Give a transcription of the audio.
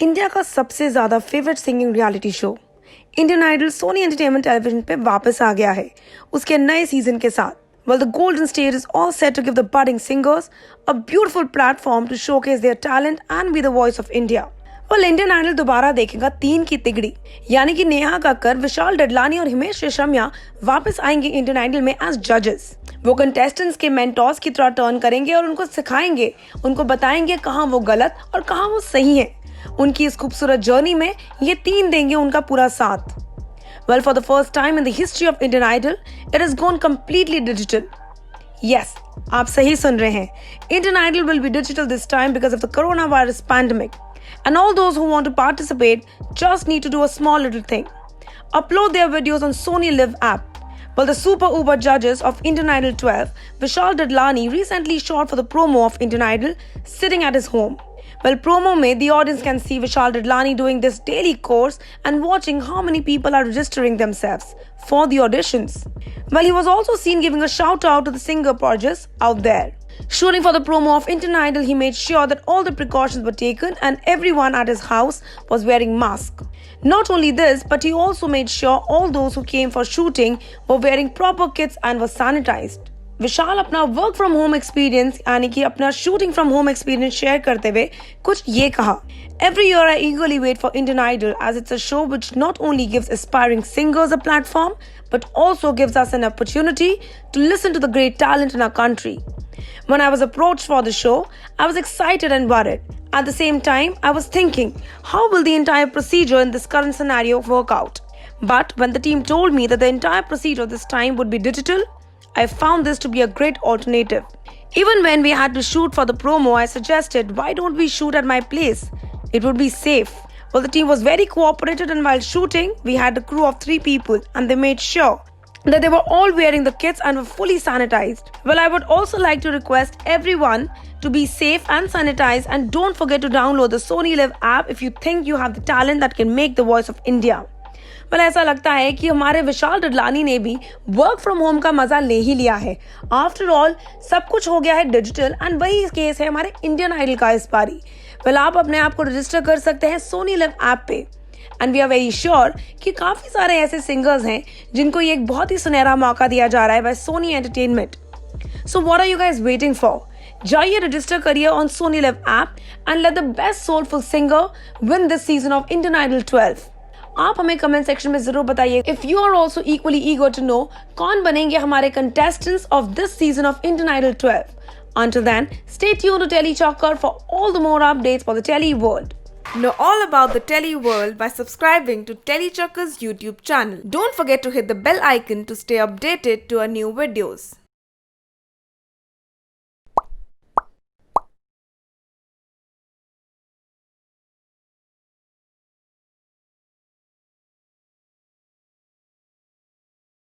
India का सबसे ज्यादा favourite singing reality show Indian Idol Sony Entertainment television पे वापस आ गया है उसके नए सीजन के साथ. Well, the golden stage is all set to give the budding singers a beautiful platform to showcase their talent and be the voice of India. Well, Indian Idol दोबारा देखेगा 3 की तिगड़ी यानी कि नेहा कक्कर, विशाल डडलानी और हिमेश रेशमिया वापस आएंगे इंडियन आइडल में एज जजेस. वो कंटेस्टेंट्स के मेंटोर्स की तरह टर्न करेंगे और उनको सिखाएंगे, उनको बताएंगे कहाँ वो गलत और कहाँ वो सही है. उनकी इस खूबसूरत जर्नी में ये 3 देंगे उनका पूरा साथ. Well, for the first time in the history of Indian Idol, it has gone completely digital. Yes, आप सही सुन रहे हैं. Indian Idol will be digital this time because of the coronavirus pandemic. And all those who want to participate just need to do a small little thing. Upload their videos on Sony Live app. Well, the super uber judges of Indian Idol 12, Vishal Dadlani, recently shot for the promo of Indian Idol sitting at his home. Well, promo mein, the audience can see Vishal Dadlani doing this daily course and watching how many people are registering themselves for the auditions. Well, he was also seen giving a shout out to the singer Porges out there. Shooting for the promo of Indian Idol, he made sure that all the precautions were taken and everyone at his house was wearing masks. Not only this, but he also made sure all those who came for shooting were wearing proper kits and were sanitized. विशाल अपना work from home experience यानी कि अपना shooting from home experience share करते हुए कुछ ये कहा. Every year I eagerly wait for Indian Idol as it's a show which not only gives aspiring singers a platform but also gives us an opportunity to listen to the great talent in our country. When I was approached for the show, I was excited and worried. At the same time, I was thinking, how will the entire procedure in this current scenario work out? But when the team told me that the entire procedure this time would be digital, I found this to be a great alternative. Even when we had to shoot for the promo, I suggested, why don't we shoot at my place? It would be safe. Well, the team was very cooperative and while shooting, we had a crew of 3 people and they made sure that they were all wearing the kits and were fully sanitized. Well, I would also like to request everyone to be safe and sanitized and don't forget to download the Sony Live app if you think you have the talent that can make the voice of India. well, ऐसा लगता है कि हमारे विशाल डडलानी ने भी work from home का मजा ले ही लिया है. आफ्टर ऑल सब कुछ हो गया है डिजिटल एंड वही केस है हमारे इंडियन आइडल का इस बारी. well, आप अपने आप को रजिस्टर कर सकते हैं सोनी लिव ऐप पे and we are very sure कि काफी सारे ऐसे सिंगर्स हैं जिनको ये एक बहुत ही सुनहरा मौका दिया जा रहा है by Sony Entertainment. So what are you guys waiting for? जाइए रजिस्टर करिए on Sony LIV app and let the best soulful singer win this season of Indian Idol 12. आप हमें कमेंट सेक्शन में जरूर बताइए if you are also equally eager to know कौन बनेंगे हमारे contestants of this season of Indian Idol 12. Until then, stay tuned to Telly Chakkar for all the more updates for the Telly world. Know all about the Telly world by subscribing to Telly Chakkar's YouTube channel. Don't forget to hit the bell icon to stay updated to our new videos.